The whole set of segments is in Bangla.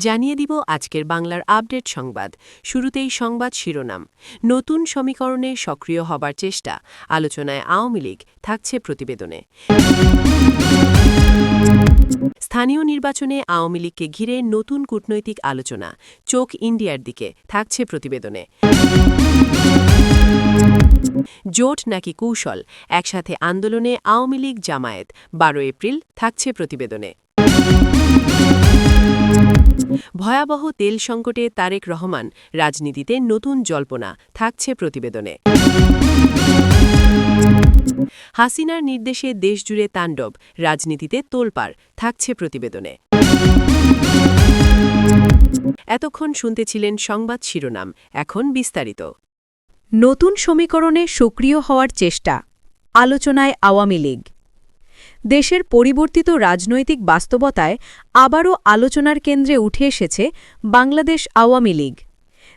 জানিয়ে দিব আজকের বাংলার আপডেট সংবাদ। শুরুতেই সংবাদ শিরোনাম। নতুন সমীকরণে সক্রিয় হবার চেষ্টা, আলোচনায় আওয়ামী লীগ, থাকছে প্রতিবেদনে। স্থানীয় নির্বাচনে আওয়ামী লীগকে ঘিরে নতুন কূটনৈতিক আলোচনা, চোখ ইন্ডিয়ার দিকে, থাকছে প্রতিবেদনে। জোট নাকি কৌশল, একসাথে আন্দোলনে আওয়ামী লীগ জামায়াত, 12 এপ্রিল, থাকছে প্রতিবেদনে। ভয়াবহ তেল সংকটে তারেক রহমান, রাজনীতিতে নতুন জল্পনা, থাকছে প্রতিবেদনে। হাসিনার নির্দেশে দেশজুড়ে তাণ্ডব, রাজনীতিতে তোলপাড়, থাকছে প্রতিবেদনে। এতক্ষণ শুনতেছিলেন সংবাদ শিরোনাম, এখন বিস্তারিত। নতুন সমীকরণে সক্রিয় হওয়ার চেষ্টা, আলোচনায় আওয়ামী লীগ। দেশের পরিবর্তিত রাজনৈতিক বাস্তবতায় আবারও আলোচনার কেন্দ্রে উঠে এসেছে বাংলাদেশ আওয়ামী লীগ।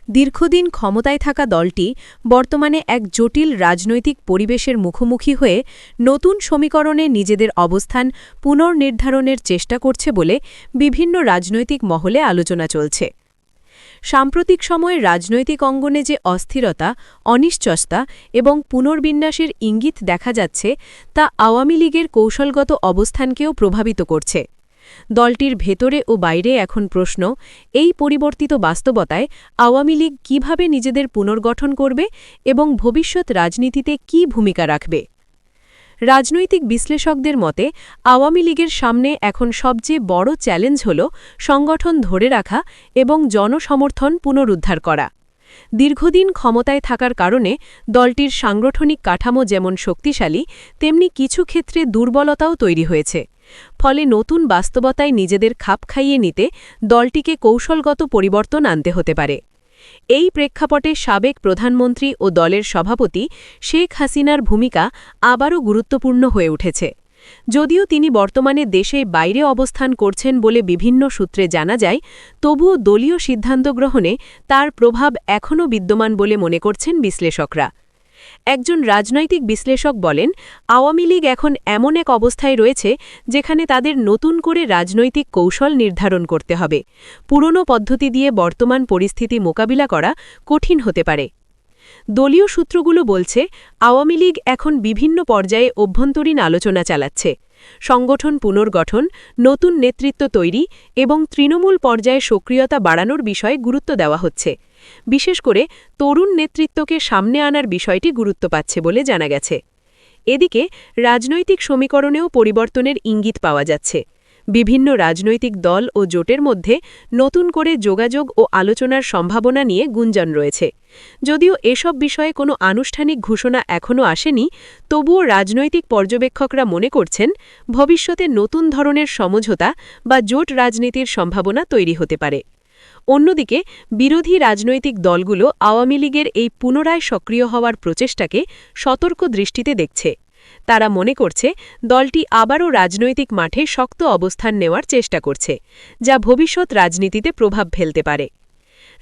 দীর্ঘদিন ক্ষমতায় থাকা দলটি বর্তমানে এক জটিল রাজনৈতিক পরিবেশের মুখোমুখি হয়ে নতুন সমীকরণে নিজেদের অবস্থান পুনর্নির্ধারণের চেষ্টা করছে বলে বিভিন্ন রাজনৈতিক মহলে আলোচনা চলছে। সাম্প্রতিক সময়ে রাজনৈতিক অঙ্গনে যে অস্থিরতা, অনিশ্চয়তা এবং পুনর্বিন্যাসের ইঙ্গিত দেখা যাচ্ছে, তা আওয়ামী লীগের কৌশলগত অবস্থানকেও প্রভাবিত করছে। দলটির ভেতরে ও বাইরে এখন প্রশ্ন, এই পরিবর্তিত বাস্তবতায় আওয়ামী লীগ কীভাবে নিজেদের পুনর্গঠন করবে এবং ভবিষ্যৎ রাজনীতিতে কী ভূমিকা রাখবে। রাজনৈতিক বিশ্লেষকদের মতে আওয়ামী লীগের সামনে এখন সবচেয়ে বড় চ্যালেঞ্জ হল সংগঠন ধরে রাখা এবং জনসমর্থন পুনরুদ্ধার করা। দীর্ঘদিন ক্ষমতায় থাকার কারণে দলটির সাংগঠনিক কাঠামো যেমন শক্তিশালী, তেমনি কিছু ক্ষেত্রে দুর্বলতাও তৈরি হয়েছে। ফলে নতুন বাস্তবতায় নিজেদের খাপ খাইয়ে নিতে দলটিকে কৌশলগত পরিবর্তন আনতে হতে পারে। এই প্রেক্ষাপটে সাবেক প্রধানমন্ত্রী ও দলের সভাপতি শেখ হাসিনার ভূমিকা আবারও গুরুত্বপূর্ণ হয়ে উঠেছে। যদিও তিনি বর্তমানে দেশে বাইরে অবস্থান করছেন বলে বিভিন্ন সূত্রে জানা যায়, তবুও দলীয় সিদ্ধান্ত গ্রহণে তার প্রভাব এখনও বিদ্যমান বলে মনে করছেন বিশ্লেষকরা। একজন রাজনৈতিক বিশ্লেষক বলেন, আওয়ামী লীগ এখন এমন এক অবস্থায় রয়েছে যেখানে তাদের নতুন করে রাজনৈতিক কৌশল নির্ধারণ করতে হবে। পুরনো পদ্ধতি দিয়ে বর্তমান পরিস্থিতি মোকাবিলা করা কঠিন হতে পারে। দলীয় সূত্রগুলো বলছে, আওয়ামী লীগ এখন বিভিন্ন পর্যায়ে অভ্যন্তরীণ আলোচনা চালাচ্ছে। সংগঠন পুনর্গঠন, নতুন নেতৃত্ব তৈরি এবং তৃণমূল পর্যায়ে সক্রিয়তা বাড়ানোর বিষয়ে গুরুত্ব দেওয়া হচ্ছে। বিশেষ করে তরুণ নেতৃত্বকে সামনে আনার বিষয়টি গুরুত্ব পাচ্ছে বলে জানা গেছে। এদিকে রাজনৈতিক সমীকরণেও পরিবর্তনের ইঙ্গিত পাওয়া যাচ্ছে। বিভিন্ন রাজনৈতিক দল ও জোটের মধ্যে নতুন করে যোগাযোগ ও আলোচনার সম্ভাবনা নিয়ে গুঞ্জন রয়েছে। যদিও এসব বিষয়ে কোনো আনুষ্ঠানিক ঘোষণা এখনও আসেনি, তবুও রাজনৈতিক পর্যবেক্ষকরা মনে করছেন ভবিষ্যতে নতুন ধরনের সমঝোতা বা জোট রাজনীতির সম্ভাবনা তৈরি হতে পারে। অন্যদিকে বিরোধী রাজনৈতিক দলগুলো আওয়ামী লীগের এই পুনরায় সক্রিয় হওয়ার প্রচেষ্টাকে সতর্ক দৃষ্টিতে দেখছে। তারা মনে করছে দলটি আবারও রাজনৈতিক মাঠে শক্ত অবস্থান নেওয়ার চেষ্টা করছে, যা ভবিষ্যৎ রাজনীতিতে প্রভাব ফেলতে পারে।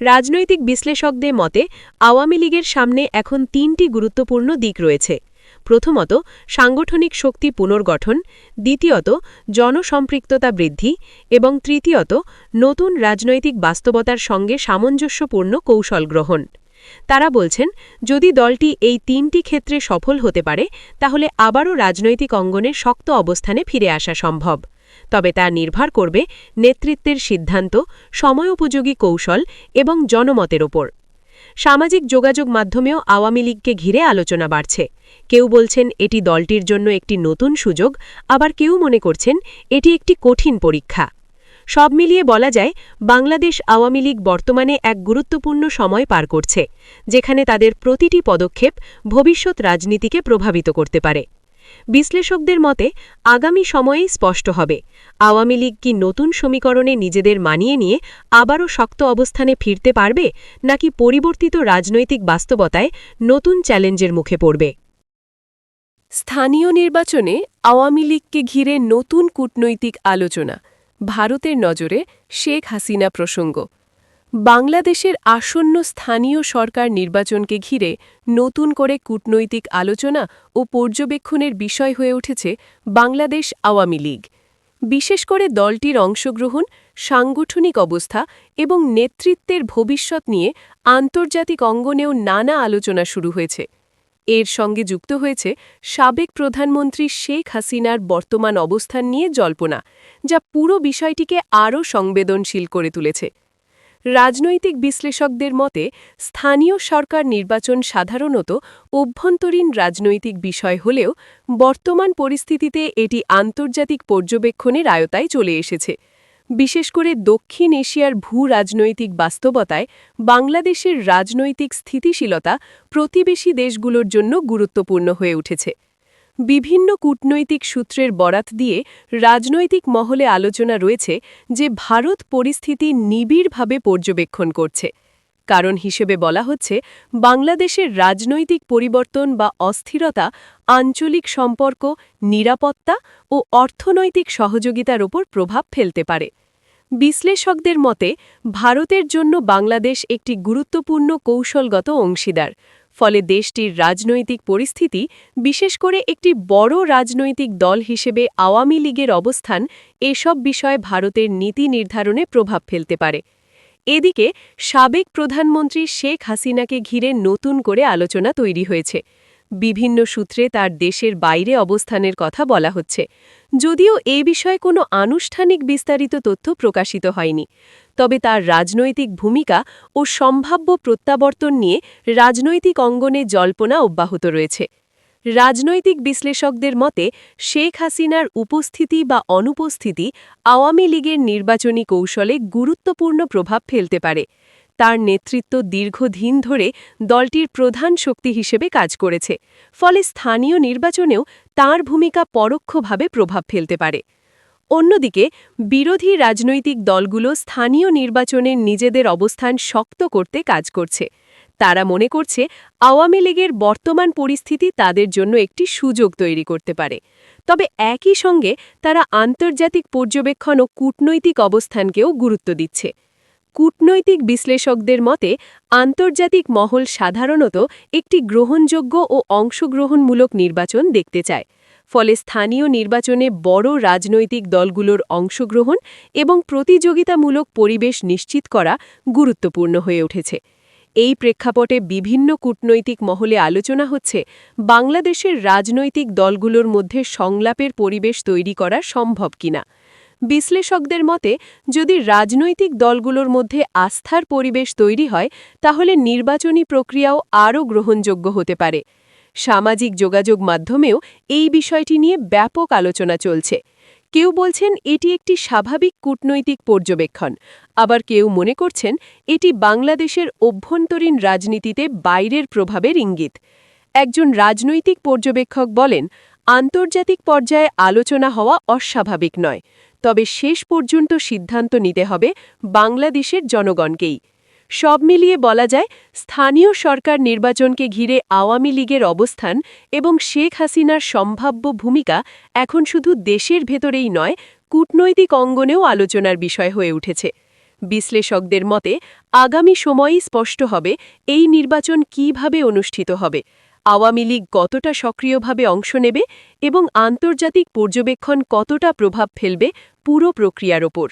রাজনৈতিক বিশ্লেষকদের মতে আওয়ামী লীগের সামনে এখন 3টি গুরুত্বপূর্ণ দিক রয়েছে। প্রথমত, সাংগঠনিক শক্তি পুনর্গঠন, দ্বিতীয়ত, জনসম্পৃক্ততা বৃদ্ধি এবং তৃতীয়ত, নতুন রাজনৈতিক বাস্তবতার সঙ্গে সামঞ্জস্যপূর্ণ কৌশল গ্রহণ। তারা বলছেন, যদি দলটি এই 3টি ক্ষেত্রে সফল হতে পারে, তাহলে আবারও রাজনৈতিক অঙ্গনে শক্ত অবস্থানে ফিরে আসা সম্ভব। তবে তা নির্ভর করবে নেতৃত্বের সিদ্ধান্ত, সময়োপযোগী কৌশল এবং জনমতের ওপর। সামাজিক যোগাযোগ মাধ্যমেও আওয়ামী লীগকে ঘিরে আলোচনা বাড়ছে। কেউ বলছেন এটি দলটির জন্য একটি নতুন সুযোগ, আবার কেউ মনে করছেন এটি একটি কঠিন পরীক্ষা। সব মিলিয়ে বলা যায়, বাংলাদেশ আওয়ামী লীগ বর্তমানে এক গুরুত্বপূর্ণ সময় পার করছে, যেখানে তাদের প্রতিটি পদক্ষেপ ভবিষ্যৎ রাজনীতিকে প্রভাবিত করতে পারে। বিশ্লেষকদের মতে আগামী সময়েই স্পষ্ট হবে আওয়ামী লীগ কি নতুন সমীকরণে নিজেদের মানিয়ে নিয়ে আবারও শক্ত অবস্থানে ফিরতে পারবে, নাকি পরিবর্তিত রাজনৈতিক বাস্তবতায় নতুন চ্যালেঞ্জের মুখে পড়বে। স্থানীয় নির্বাচনে আওয়ামী লীগকে ঘিরে নতুন কূটনৈতিক আলোচনা, ভারতের নজরে শেখ হাসিনা প্রসঙ্গ। বাংলাদেশের আসন্ন স্থানীয় সরকার নির্বাচনকে ঘিরে নতুন করে কূটনৈতিক আলোচনা ও পর্যবেক্ষণের বিষয় হয়ে উঠেছে বাংলাদেশ আওয়ামী লীগ। বিশেষ করে দলটির অংশগ্রহণ, সাংগঠনিক অবস্থা এবং নেতৃত্বের ভবিষ্যৎ নিয়ে আন্তর্জাতিক অঙ্গনেও নানা আলোচনা শুরু হয়েছে। এর সঙ্গে যুক্ত হয়েছে সাবেক প্রধানমন্ত্রী শেখ হাসিনার বর্তমান অবস্থান নিয়ে জল্পনা, যা পুরো বিষয়টিকে আরও সংবেদনশীল করে তুলেছে। রাজনৈতিক বিশ্লেষকদের মতে স্থানীয় সরকার নির্বাচন সাধারণত অভ্যন্তরীণ রাজনৈতিক বিষয় হলেও বর্তমান পরিস্থিতিতে এটি আন্তর্জাতিক পর্যবেক্ষণের আয়তায় চলে এসেছে। বিশেষ করে দক্ষিণ এশিয়ার ভূ-রাজনৈতিক বাস্তবতায় বাংলাদেশের রাজনৈতিক স্থিতিশীলতা প্রতিবেশী দেশগুলোর জন্য গুরুত্বপূর্ণ হয়ে উঠেছে। বিভিন্ন কূটনৈতিক সূত্রের বরাত দিয়ে রাজনৈতিক মহলে আলোচনা রয়েছে যে ভারত পরিস্থিতি নিবিড়ভাবে পর্যবেক্ষণ করছে। কারণ হিসেবে বলা হচ্ছে, বাংলাদেশের রাজনৈতিক পরিবর্তন বা অস্থিরতা আঞ্চলিক সম্পর্ক, নিরাপত্তা ও অর্থনৈতিক সহযোগিতার ওপর প্রভাব ফেলতে পারে। বিশ্লেষকদের মতে ভারতের জন্য বাংলাদেশ একটি গুরুত্বপূর্ণ কৌশলগত অংশীদার। ফলে দেশটির রাজনৈতিক পরিস্থিতি, বিশেষ করে একটি বড় রাজনৈতিক দল হিসেবে আওয়ামী লীগের অবস্থান, এসব বিষয়ে ভারতের নীতি নির্ধারণে প্রভাব ফেলতে পারে। এদিকে সাবেক প্রধানমন্ত্রী শেখ হাসিনাকে ঘিরে নতুন করে আলোচনা তৈরি হয়েছে। বিভিন্ন সূত্রে তার দেশের বাইরে অবস্থানের কথা বলা হচ্ছে, যদিও এ বিষয়ে কোনো আনুষ্ঠানিক বিস্তারিত তথ্য প্রকাশিত হয়নি। তবে তার রাজনৈতিক ভূমিকা ও সম্ভাব্য প্রত্যাবর্তন নিয়ে রাজনৈতিক অঙ্গনে জল্পনা অব্যাহত রয়েছে। রাজনৈতিক বিশ্লেষকদের মতে শেখ হাসিনার উপস্থিতি বা অনুপস্থিতি আওয়ামী লীগের নির্বাচনী কৌশলে গুরুত্বপূর্ণ প্রভাব ফেলতে পারে। তার নেতৃত্ব দীর্ঘদিন ধরে দলটির প্রধান শক্তি হিসেবে কাজ করেছে, ফলে স্থানীয় নির্বাচনেও তার ভূমিকা পরোক্ষভাবে প্রভাব ফেলতে পারে। অন্যদিকে বিরোধী রাজনৈতিক দলগুলো স্থানীয় নির্বাচনে নিজেদের অবস্থান শক্ত করতে কাজ করছে। তারা মনে করছে আওয়ামী লীগের বর্তমান পরিস্থিতি তাদের জন্য একটি সুযোগ তৈরি করতে পারে। তবে একই সঙ্গে তারা আন্তর্জাতিক পর্যবেক্ষণ ও কূটনৈতিক অবস্থানকেও গুরুত্ব দিচ্ছে। কূটনৈতিক বিশ্লেষকদের মতে আন্তর্জাতিক মহল সাধারণত একটি গ্রহণযোগ্য ও অংশগ্রহণমূলক নির্বাচন দেখতে চায়। ফলে স্থানীয় নির্বাচনে বড় রাজনৈতিক দলগুলোর অংশগ্রহণ এবং প্রতিযোগিতামূলক পরিবেশ নিশ্চিত করা গুরুত্বপূর্ণ হয়ে উঠেছে। এই প্রেক্ষাপটে বিভিন্ন কূটনৈতিক মহলে আলোচনা হচ্ছে বাংলাদেশের রাজনৈতিক দলগুলোর মধ্যে সংলাপের পরিবেশ তৈরি করা সম্ভব কিনা। বিশ্লেষকদের মতে যদি রাজনৈতিক দলগুলোর মধ্যে আস্থার পরিবেশ তৈরি হয়, তাহলে নির্বাচনী প্রক্রিয়াও আরও গ্রহণযোগ্য হতে পারে। সামাজিক যোগাযোগ মাধ্যমেও এই বিষয়টি নিয়ে ব্যাপক আলোচনা চলছে। কেউ বলছেন এটি একটি স্বাভাবিক কূটনৈতিক পর্যবেক্ষণ, আবার কেউ মনে করছেন এটি বাংলাদেশের অভ্যন্তরীণ রাজনীতিতে বাইরের প্রভাবের ইঙ্গিত। একজন রাজনৈতিক পর্যবেক্ষক বলেন, আন্তর্জাতিক পর্যায়ে আলোচনা হওয়া অস্বাভাবিক নয়, তবে শেষ পর্যন্ত সিদ্ধান্ত নিতে হবে বাংলাদেশের জনগণকেই। সব মিলিয়ে বলা যায়, স্থানীয় সরকার নির্বাচনকে ঘিরে আওয়ামী লীগের অবস্থান এবং শেখ হাসিনার সম্ভাব্য ভূমিকা এখন শুধু দেশের ভেতরেই নয়, কূটনৈতিক অঙ্গনেও আলোচনার বিষয় হয়ে উঠেছে। বিশ্লেষকদের মতে আগামী সময়ই স্পষ্ট হবে এই নির্বাচন কিভাবে অনুষ্ঠিত হবে, আওয়ামী লীগ কতটা সক্রিয়ভাবে অংশ নেবে এবং আন্তর্জাতিক পর্যবেক্ষণ কতটা প্রভাব ফেলবে পুরো প্রক্রিয়ার ওপর।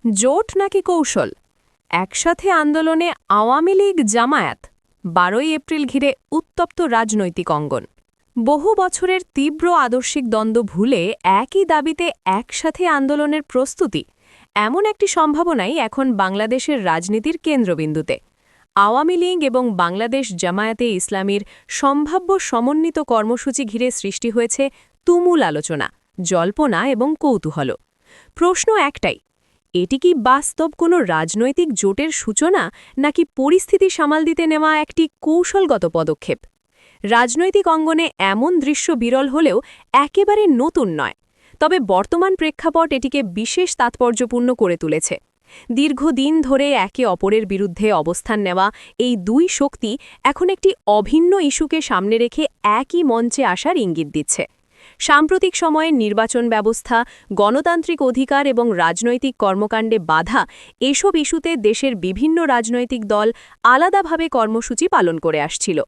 জোট নাকি কৌশল? একসাথে আন্দোলনে আওয়ামী লীগ জামায়াত, 12 এপ্রিল ঘিরে উত্তপ্ত রাজনৈতিক অঙ্গন। বহু বছরের তীব্র আদর্শিক দ্বন্দ্ব ভুলে একই দাবিতে একসাথে আন্দোলনের প্রস্তুতি, এমন একটি সম্ভাবনাই এখন বাংলাদেশের রাজনীতির কেন্দ্রবিন্দুতে। আওয়ামী লীগ এবং বাংলাদেশ জামায়াতে ইসলামীর সম্ভাব্য সমন্বিত কর্মসূচি ঘিরে সৃষ্টি হয়েছে তুমুল আলোচনা, জল্পনা এবং কৌতূহল। প্রশ্ন একটাই, এটি কি বাস্তব কোনো রাজনৈতিক জোটের সূচনা নাকি পরিস্থিতি সামাল দিতে নেওয়া একটি কৌশলগত পদক্ষেপ? রাজনৈতিক অঙ্গনে এমন দৃশ্য বিরল হলেও একেবারে নতুন নয়, তবে বর্তমান প্রেক্ষাপট এটিকে বিশেষ তাৎপর্যপূর্ণ করে তুলেছে। দীর্ঘদিন ধরে একে অপরের বিরুদ্ধে অবস্থান নেওয়া এই দুই শক্তি এখন একটি অভিন্ন ইস্যুকে সামনে রেখে একই মঞ্চে আসার ইঙ্গিত দিচ্ছে। সাম্প্রতিক সময়ে নির্বাচন ব্যবস্থা, গণতান্ত্রিক অধিকার এবং রাজনৈতিক কর্মকাণ্ডে বাধা, এসব ইস্যুতে দেশের বিভিন্ন রাজনৈতিক দল আলাদাভাবে কর্মসূচি পালন করে আসছিল।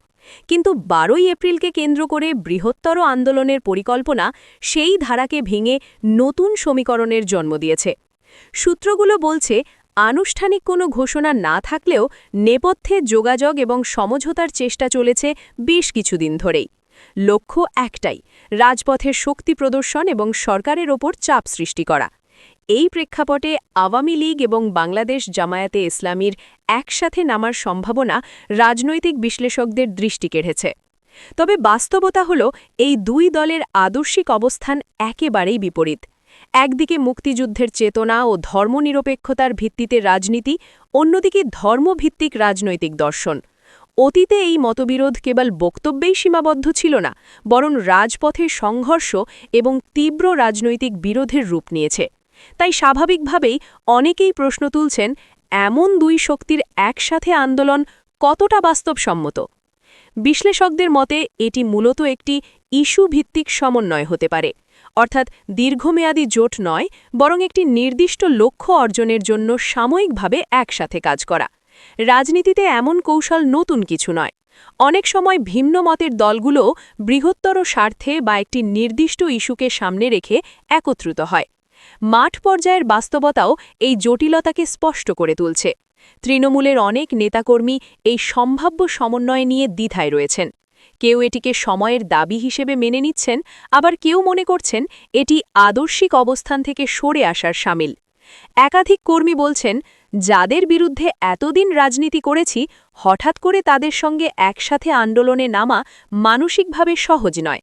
কিন্তু 12ই এপ্রিলকে কেন্দ্র করে বৃহত্তর আন্দোলনের পরিকল্পনা সেই ধারাকে ভেঙে নতুন সমীকরণের জন্ম দিয়েছে। সূত্রগুলো বলছে, আনুষ্ঠানিক কোনো ঘোষণা না থাকলেও নেপথ্যে যোগাযোগ এবং সমঝোতার চেষ্টা চলেছে বেশ কিছুদিন ধরেই। লক্ষ্য একটাই, রাজপথের শক্তি প্রদর্শন এবং সরকারের ওপর চাপ সৃষ্টি করা। এই প্রেক্ষাপটে আওয়ামী লীগ এবং বাংলাদেশ জামায়াতে ইসলামীর একসাথে নামার সম্ভাবনা রাজনৈতিক বিশ্লেষকদের দৃষ্টি কেড়েছে। তবে বাস্তবতা হল, এই দুই দলের আদর্শিক অবস্থান একেবারেই বিপরীত। একদিকে মুক্তিযুদ্ধের চেতনা ও ধর্মনিরপেক্ষতার ভিত্তিতে রাজনীতি, অন্যদিকে ধর্মভিত্তিক রাজনৈতিক দর্শন। অতীতে এই মতবিরোধ কেবল বক্তব্যেই সীমাবদ্ধ ছিল না, বরং রাজপথে সংঘর্ষ এবং তীব্র রাজনৈতিক বিরোধের রূপ নিয়েছে। তাই স্বাভাবিকভাবেই অনেকেই প্রশ্ন তুলছেন, এমন দুই শক্তির একসাথে আন্দোলন কতটা বাস্তবসম্মত। বিশ্লেষকদের মতে এটি মূলত একটি ইস্যু ভিত্তিক সমন্বয় হতে পারে, অর্থাৎ দীর্ঘমেয়াদী জোট নয়, বরং একটি নির্দিষ্ট লক্ষ্য অর্জনের জন্য সাময়িকভাবে একসাথে কাজ করা। রাজনীতিতে এমন কৌশল নতুন কিছু নয়। অনেক সময় ভিন্ন মতের দলগুলো বৃহত্তর স্বার্থে বা একটি নির্দিষ্ট ইস্যুকে সামনে রেখে একত্রিত হয়। মাঠ পর্যায়ের বাস্তবতাও এই জটিলতাকে স্পষ্ট করে তুলছে। তৃণমূলের অনেক নেতাকর্মী এই সম্ভাব্য সমন্বয় নিয়ে দ্বিধায় রয়েছেন। কেউ এটিকে সময়ের দাবি হিসেবে মেনে নিচ্ছেন, আবার কেউ মনে করছেন এটি আদর্শিক অবস্থান থেকে সরে আসার শামিল। একাধিক কর্মী বলছেন, যাদের বিরুদ্ধে এতদিন রাজনীতি করেছি, হঠাৎ করে তাদের সঙ্গে একসাথে আন্দোলনে নামা মানসিকভাবে সহজ নয়।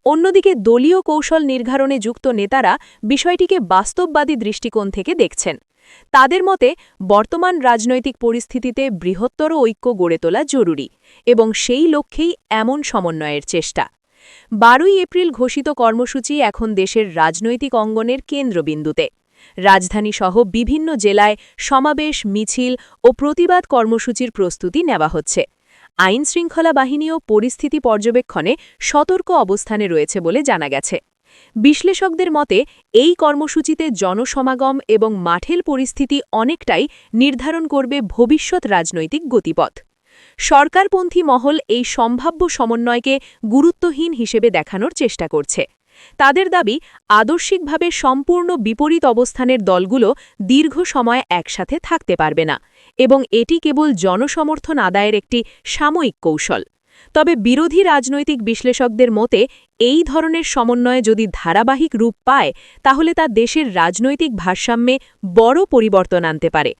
অন্যদিকে দলীয় কৌশল নির্ধারণে যুক্ত নেতারা বিষয়টিকে বাস্তববাদী দৃষ্টিকোণ থেকে দেখছেন। তাদের মতে বর্তমান রাজনৈতিক পরিস্থিতিতে বৃহত্তর ঐক্য গড়ে তোলা জরুরি, এবং সেই লক্ষ্যেই এমন সমন্বয়ের চেষ্টা। 12ই এপ্রিল ঘোষিত কর্মসূচি এখন দেশের রাজনৈতিক অঙ্গনের কেন্দ্রবিন্দুতে। রাজধানীসহ বিভিন্ন জেলায় সমাবেশ, মিছিল ও প্রতিবাদ কর্মসূচির প্রস্তুতি নেওয়া হচ্ছে। আইনশৃঙ্খলা বাহিনীও পরিস্থিতি পর্যবেক্ষণে সতর্ক অবস্থানে রয়েছে বলে জানা গেছে। বিশ্লেষকদের মতে এই কর্মসূচিতে জনসমাগম এবং মাঠের পরিস্থিতি অনেকটাই নির্ধারণ করবে ভবিষ্যৎ রাজনৈতিক গতিপথ। সরকারপন্থী মহল এই সম্ভাব্য সমন্বয়কে গুরুত্বহীন হিসেবে দেখানোর চেষ্টা করছে। তাদের দাবি, আদর্শিকভাবে সম্পূর্ণ বিপরীত অবস্থানের দলগুলো দীর্ঘ সময় একসাথে থাকতে পারবে না, এবং এটি কেবল জনসমর্থন আদায়ের একটি সাময়িক কৌশল। তবে বিরোধী রাজনৈতিক বিশ্লেষকদের মতে এই ধরনের সমন্বয় যদি ধারাবাহিক রূপ পায়, তাহলে তা দেশের রাজনৈতিক ভারসাম্যে বড় পরিবর্তন আনতে পারে।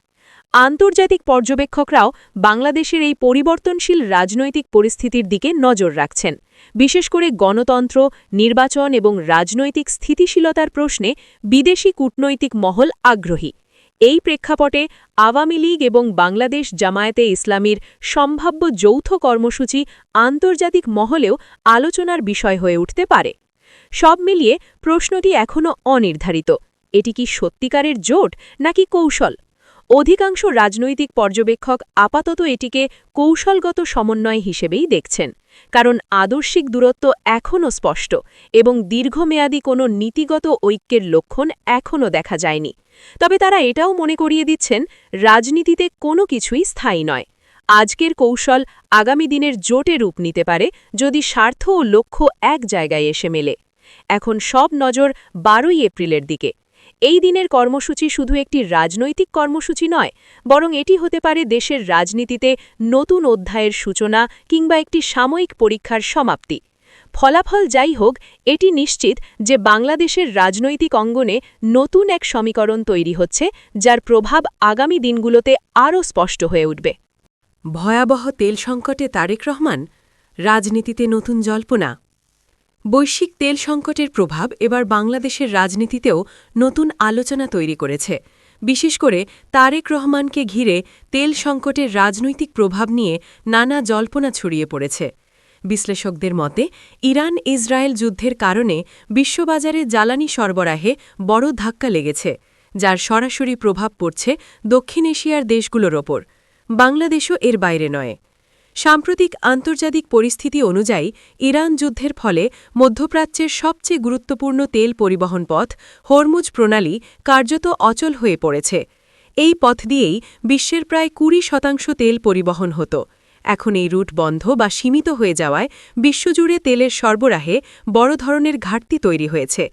আন্তর্জাতিক পর্যবেক্ষকরাও বাংলাদেশের এই পরিবর্তনশীল রাজনৈতিক পরিস্থিতির দিকে নজর রাখছেন। বিশেষ করে গণতন্ত্র, নির্বাচন এবং রাজনৈতিক স্থিতিশীলতার প্রশ্নে বিদেশি কূটনৈতিক মহল আগ্রহী। এই প্রেক্ষাপটে আওয়ামী লীগ এবং বাংলাদেশ জামায়াতে ইসলামীর সম্ভাব্য যৌথ কর্মসূচি আন্তর্জাতিক মহলেও আলোচনার বিষয় হয়ে উঠতে পারে। সব মিলিয়ে প্রশ্নটি এখনও অনির্ধারিত। এটি কি সত্যিকারের জোট নাকি কৌশল? অধিকাংশ রাজনৈতিক পর্যবেক্ষক আপাতত এটিকে কৌশলগত সমন্বয় হিসেবেই দেখছেন, কারণ আদর্শিক দূরত্ব এখনও স্পষ্ট এবং দীর্ঘমেয়াদী কোনো নীতিগত ঐক্যের লক্ষণ এখনও দেখা যায়নি। তবে তারা এটাও মনে করিয়ে দিচ্ছেন, রাজনীতিতে কোনো কিছুই স্থায়ী নয়। আজকের কৌশল আগামী দিনের জোটে রূপ নিতে পারে, যদি স্বার্থ ও লক্ষ্য এক জায়গায় এসে মেলে। এখন সব নজর 12ই এপ্রিলের দিকে। এই দিনের কর্মসূচি শুধু একটি রাজনৈতিক কর্মসূচি নয়, বরং এটি হতে পারে দেশের রাজনীতিতে নতুন অধ্যায়ের সূচনা কিংবা একটি সাময়িক পরীক্ষার সমাপ্তি। ফলাফল যাই হোক, এটি নিশ্চিত যে বাংলাদেশের রাজনৈতিক অঙ্গনে নতুন এক সমীকরণ তৈরি হচ্ছে, যার প্রভাব আগামী দিনগুলোতে আরও স্পষ্ট হয়ে উঠবে। ভয়াবহ তেল সংকটে তারেক রহমান, রাজনীতিতে নতুন জল্পনা। বৈশ্বিক তেল সংকটের প্রভাব এবার বাংলাদেশের রাজনীতিতেও নতুন আলোচনা তৈরি করেছে। বিশেষ করে তারেক রহমানকে ঘিরে তেল সংকটের রাজনৈতিক প্রভাব নিয়ে নানা জল্পনা ছড়িয়ে পড়েছে। বিশ্লেষকদের মতে ইরান ইসরায়েল যুদ্ধের কারণে বিশ্ববাজারে জ্বালানি সরবরাহে বড় ধাক্কা লেগেছে, যার সরাসরি প্রভাব পড়ছে দক্ষিণ এশিয়ার দেশগুলোর ওপর। বাংলাদেশও এর বাইরে নয়। সাম্প্রতিক আন্তর্জাতিক পরিস্থিতি অনুযায়ী ইরান যুদ্ধের ফলে মধ্যপ্রাচ্যের সবচেয়ে গুরুত্বপূর্ণ তেল পরিবহন পথ হরমুজ প্রণালী কার্যত অচল হয়ে পড়েছে। এই পথ দিয়েই বিশ্বের প্রায় 20% তেল পরিবহন হতো। এখন এই রুট বন্ধ বা সীমিত হয়ে যাওয়ায় বিশ্বজুড়ে তেলের সরবরাহে বড় ধরনের ঘাটতি তৈরি হয়েছে।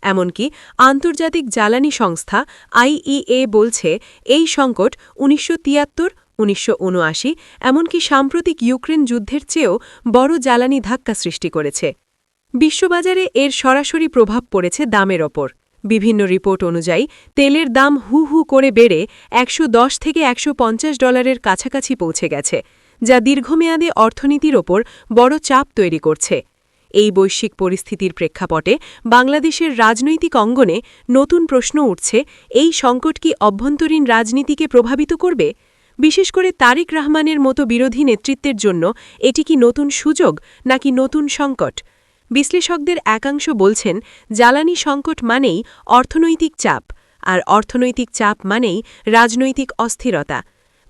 এমনকি আন্তর্জাতিক জ্বালানি সংস্থা আইইএ বলছে এই সংকট ১৯৭৩, ১৯৭৯ এমনকি সাম্প্রতিক ইউক্রেন যুদ্ধের চেয়েও বড় জ্বালানি ধাক্কা সৃষ্টি করেছে। বিশ্ববাজারে এর সরাসরি প্রভাব পড়েছে দামের ওপর। বিভিন্ন রিপোর্ট অনুযায়ী তেলের দাম হু হু করে বেড়ে $১১০ থেকে $১৫০ কাছাকাছি পৌঁছে গেছে, যা দীর্ঘমেয়াদে অর্থনীতির ওপর বড় চাপ তৈরি করছে। এই বৈশ্বিক পরিস্থিতির প্রেক্ষাপটে বাংলাদেশের রাজনৈতিক অঙ্গনে নতুন প্রশ্ন উঠছে, এই সংকট কি অভ্যন্তরীণ রাজনীতিকে প্রভাবিত করবে? বিশেষ করে তারেক রহমানের মতো বিরোধী নেতৃত্বের জন্য এটি কি নতুন সুযোগ নাকি নতুন সংকট? বিশ্লেষকদের একাংশ বলছেন, জ্বালানি সংকট মানেই অর্থনৈতিক চাপ, আর অর্থনৈতিক চাপ মানেই রাজনৈতিক অস্থিরতা।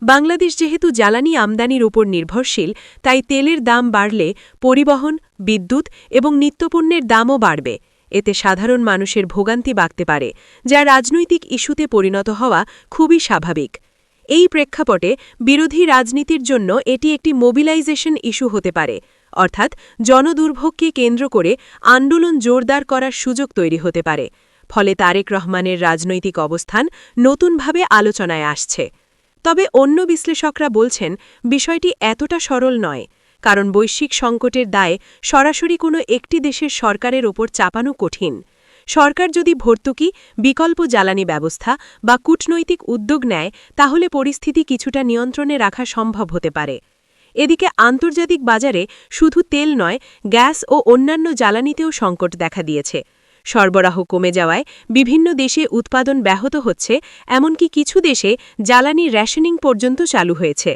বাংলাদেশ যেহেতু জ্বালানি আমদানির উপর নির্ভরশীল, তাই তেলের দাম বাড়লে পরিবহন, বিদ্যুৎ এবং নিত্যপণ্যের দামও বাড়বে। এতে সাধারণ মানুষের ভোগান্তি বাড়তে পারে, যা রাজনৈতিক ইস্যুতে পরিণত হওয়া খুবই স্বাভাবিক। এই প্রেক্ষাপটে বিরোধী রাজনীতির জন্য এটি একটি মোবিলাইজেশন ইস্যু হতে পারে, অর্থাৎ জনদুর্ভোগকে কেন্দ্র করে আন্দোলন জোরদার করার সুযোগ তৈরি হতে পারে। ফলে তারেক রহমানের রাজনৈতিক অবস্থান নতুনভাবে আলোচনায় আসছে। তবে অন্য বিশ্লেষকরা বলছেন, বিষয়টি এতটা সরল নয়, কারণ বৈশ্বিক সংকটের দায় সরাসরি কোনো একটি দেশের সরকারের ওপর চাপানো কঠিন। সরকার যদি ভর্তুকি, বিকল্প জ্বালানি ব্যবস্থা বা কূটনৈতিক উদ্যোগ নেয়, তাহলে পরিস্থিতি কিছুটা নিয়ন্ত্রণে রাখা সম্ভব হতে পারে। এদিকে আন্তর্জাতিক বাজারে শুধু তেল নয়, গ্যাস ও অন্যান্য জ্বালানিতেও সংকট দেখা দিয়েছে। সরবরাহ কমে যাওয়ায় বিভিন্ন দেশে উৎপাদন ব্যাহত হচ্ছে, এমনকি কিছু দেশে জ্বালানি রেশনিং পর্যন্ত চালু হয়েছে।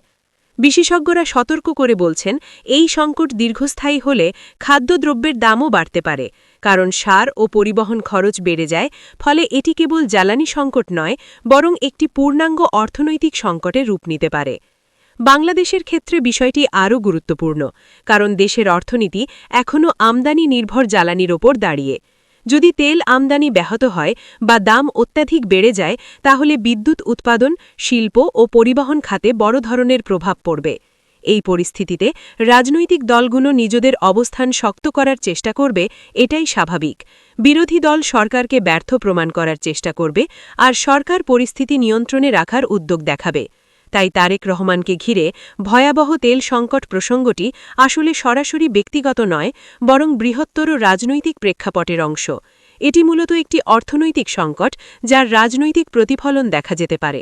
বিশেষজ্ঞরা সতর্ক করে বলছেন, এই সংকট দীর্ঘস্থায়ী হলে খাদ্যদ্রব্যের দামও বাড়তে পারে, কারণ সার ও পরিবহন খরচ বেড়ে যায়। ফলে এটি কেবল জ্বালানি সংকট নয়, বরং একটি পূর্ণাঙ্গ অর্থনৈতিক সংকটের রূপ নিতে পারে। বাংলাদেশের ক্ষেত্রে বিষয়টি আরও গুরুত্বপূর্ণ, কারণ দেশের অর্থনীতি এখনও আমদানি নির্ভর জ্বালানির ওপর দাঁড়িয়ে। যদি তেল আমদানি ব্যাহত হয় বা দাম অত্যাধিক বেড়ে যায়, তাহলে বিদ্যুৎ উৎপাদন, শিল্প ও পরিবহন খাতে বড় ধরনের প্রভাব পড়বে। এই পরিস্থিতিতে রাজনৈতিক দলগুলো নিজেদের অবস্থান শক্ত করার চেষ্টা করবে, এটাই স্বাভাবিক। বিরোধী দল সরকারকে ব্যর্থ প্রমাণ করার চেষ্টা করবে, আর সরকার পরিস্থিতি নিয়ন্ত্রণে রাখার উদ্যোগ দেখাবে। তাই তারেক রহমানকে ঘিরে ভয়াবহ তেল সংকট প্রসঙ্গটি আসলে সরাসরি ব্যক্তিগত নয়, বরং বৃহত্তর রাজনৈতিক প্রেক্ষাপটের অংশ। এটি মূলত একটি অর্থনৈতিক সংকট, যার রাজনৈতিক প্রতিফলন দেখা যেতে পারে।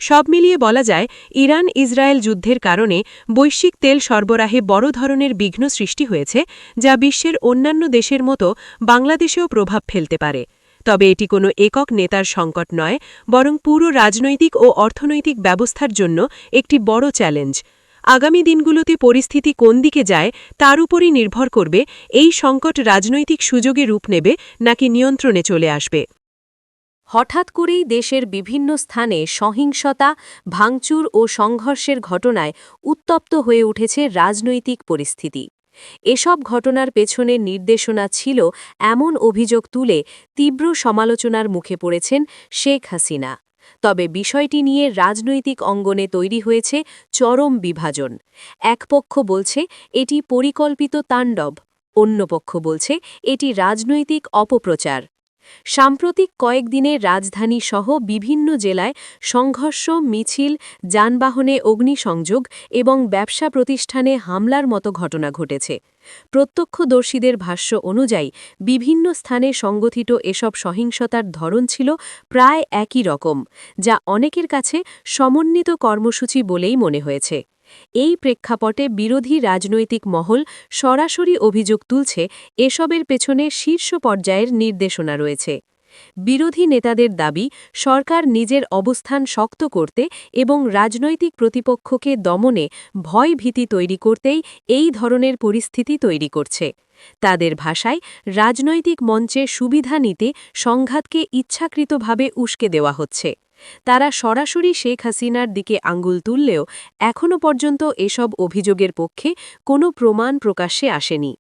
সব মিলিয়ে বলা যায়, ইরান ইসরায়েল যুদ্ধের কারণে বৈশ্বিক তেল সরবরাহে বড় ধরনের বিঘ্ন সৃষ্টি হয়েছে, যা বিশ্বের অন্যান্য দেশের মতো বাংলাদেশেও প্রভাব ফেলতে পারে। তবে এটি কোনো একক নেতার সংকট নয়, বরং পুরো রাজনৈতিক ও অর্থনৈতিক ব্যবস্থার জন্য একটি বড় চ্যালেঞ্জ। আগামী দিনগুলোতে পরিস্থিতি কোন দিকে যায় তার উপরই নির্ভর করবে এই সংকট রাজনৈতিক সুযোগে রূপ নেবে নাকি নিয়ন্ত্রণে চলে আসবে। হঠাৎ করেই দেশের বিভিন্ন স্থানে সহিংসতা, ভাঙচুর ও সংঘর্ষের ঘটনায় উত্তপ্ত হয়ে উঠেছে রাজনৈতিক পরিস্থিতি। এসব ঘটনার পেছনে নির্দেশনা ছিল এমন অভিযোগ তুলে তীব্র সমালোচনার মুখে পড়েছেন শেখ হাসিনা। তবে বিষয়টি নিয়ে রাজনৈতিক অঙ্গনে তৈরি হয়েছে চরম বিভাজন। এক পক্ষ বলছে এটি পরিকল্পিত তাণ্ডব, অন্য পক্ষ বলছে এটি রাজনৈতিক অপপ্রচার। সাম্প্রতিক কয়েকদিনে রাজধানী সহ বিভিন্ন জেলায় সংঘর্ষ, মিছিল, যানবাহনে অগ্নিসংযোগ এবং ব্যবসা প্রতিষ্ঠানে হামলার মতো ঘটনা ঘটেছে। প্রত্যক্ষদর্শীদের ভাষ্য অনুযায়ী বিভিন্ন স্থানে সংগঠিত এসব সহিংসতার ধরন ছিল প্রায় একই রকম, যা অনেকের কাছে সমন্বিত কর্মসূচি বলেই মনে হয়েছে। এই প্রেক্ষাপটে বিরোধী রাজনৈতিক মহল সরাসরি অভিযোগ তুলছে এসবের পেছনে শীর্ষ পর্যায়ের নির্দেশনা রয়েছে। বিরোধী নেতাদের দাবি, সরকার নিজের অবস্থান শক্ত করতে এবং রাজনৈতিক প্রতিপক্ষকে দমনে ভয়-ভীতি তৈরি করতেই এই ধরনের পরিস্থিতি তৈরি করছে। তাদের ভাষায়, রাজনৈতিক মঞ্চে সুবিধা নিতে সংঘাতকে ইচ্ছাকৃতভাবে উস্কে দেওয়া হচ্ছে। তারা সরাসরি শেখ হাসিনার দিকে আঙুল তুললেও এখনও পর্যন্ত এসব অভিযোগের পক্ষে কোনো প্রমাণ প্রকাশ্যে আসেনি।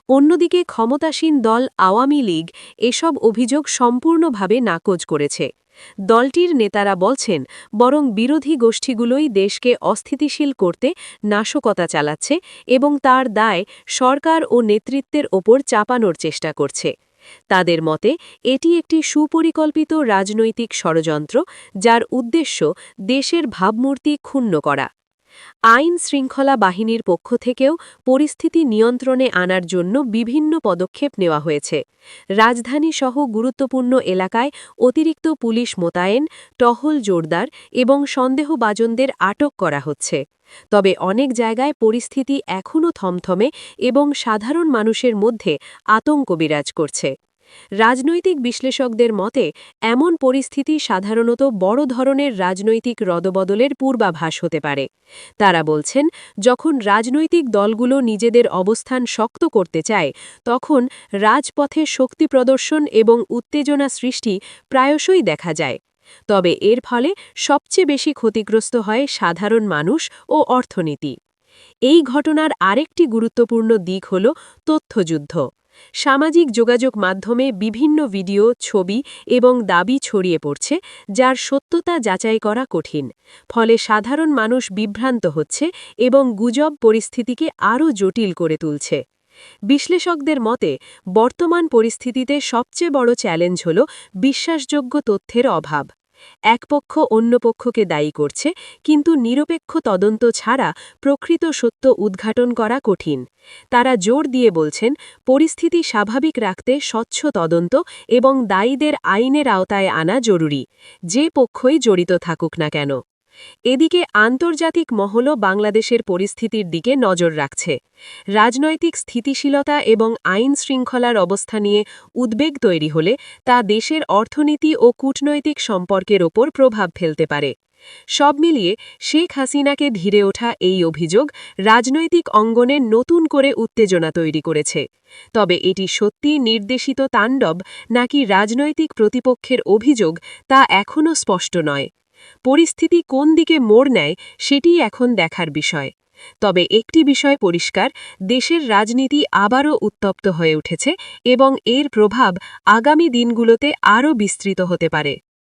অন্যদিকে ক্ষমতাসীন দল আওয়ামী লীগ এসব অভিযোগ সম্পূর্ণভাবে নাকচ করেছে। দলটির নেতারা বলছেন, বরং বিরোধী গোষ্ঠীগুলোই দেশকে অস্থিতিশীল করতে নাশকতা চালাচ্ছে এবং তার দায় সরকার ও নেতৃত্বের ওপর চাপানোর চেষ্টা করছে। তাদের মতে এটি একটি সুপরিকল্পিত রাজনৈতিক ষড়যন্ত্র, যার উদ্দেশ্য দেশের ভাবমূর্তি ক্ষুণ্ণ করা। আইন শৃঙ্খলা বাহিনীর পক্ষ থেকেও পরিস্থিতি নিয়ন্ত্রণে আনার জন্য বিভিন্ন পদক্ষেপ নেওয়া হয়েছে। রাজধানীসহ গুরুত্বপূর্ণ এলাকায় অতিরিক্ত পুলিশ মোতায়েন, টহল জোরদার এবং সন্দেহভাজনদের আটক করা হচ্ছে। তবে অনেক জায়গায় পরিস্থিতি এখনও থমথমে এবং সাধারণ মানুষের মধ্যে আতঙ্ক বিরাজ করছে। রাজনৈতিক বিশ্লেষকদের মতে এমন পরিস্থিতি সাধারণত বড় ধরনের রাজনৈতিক রদবদলের পূর্বাভাস হতে পারে। তারা বলছেন, যখন রাজনৈতিক দলগুলো নিজেদের অবস্থান শক্ত করতে চায়, তখন রাজপথে শক্তি প্রদর্শন এবং উত্তেজনা সৃষ্টি প্রায়শই দেখা যায়। তবে এর ফলে সবচেয়ে বেশি ক্ষতিগ্রস্ত হয় সাধারণ মানুষ ও অর্থনীতি। এই ঘটনার আরেকটি গুরুত্বপূর্ণ দিক হল তথ্যযুদ্ধ। সামাজিক যোগাযোগ মাধ্যমে বিভিন্ন ভিডিও, ছবি এবং দাবি ছড়িয়ে পড়ছে, যার সত্যতা যাচাই করা কঠিন। ফলে সাধারণ মানুষ বিভ্রান্ত হচ্ছে এবং গুজব পরিস্থিতিকে আরও জটিল করে তুলছে। বিশ্লেষকদের মতে বর্তমান পরিস্থিতিতে সবচেয়ে বড় চ্যালেঞ্জ হল বিশ্বাসযোগ্য তথ্যের অভাব। এক পক্ষ অন্য পক্ষকে দায়ী করছে, কিন্তু নিরপেক্ষ তদন্ত ছাড়া প্রকৃত সত্য উদ্ঘাটন করা কঠিন। তারা জোর দিয়ে বলছেন, পরিস্থিতি স্বাভাবিক রাখতে স্বচ্ছ তদন্ত এবং দায়ীদের আইনের আওতায় আনা জরুরি, যে পক্ষই জড়িত থাকুক না কেন। এদিকে আন্তর্জাতিক মহলও বাংলাদেশের পরিস্থিতির দিকে নজর রাখছে। রাজনৈতিক স্থিতিশীলতা এবং আইন শৃঙ্খলার অবস্থা নিয়ে উদ্বেগ তৈরি হলে তা দেশের অর্থনীতি ও কূটনৈতিক সম্পর্কের ওপর প্রভাব ফেলতে পারে। সব মিলিয়ে শেখ হাসিনাকে ঘিরে ওঠা এই অভিযোগ রাজনৈতিক অঙ্গনে নতুন করে উত্তেজনা তৈরি করেছে। তবে এটি সত্যিই নির্দেশিত তাণ্ডব নাকি রাজনৈতিক প্রতিপক্ষের অভিযোগ, তা এখনও স্পষ্ট নয়। পরিস্থিতি কোন দিকে মোড় নেয় সেটিই এখন দেখার বিষয়। তবে একটি বিষয় পরিষ্কার, দেশের রাজনীতি আবারও উত্তপ্ত হয়ে উঠেছে এবং এর প্রভাব আগামী দিনগুলোতে আরও বিস্তৃত হতে পারে।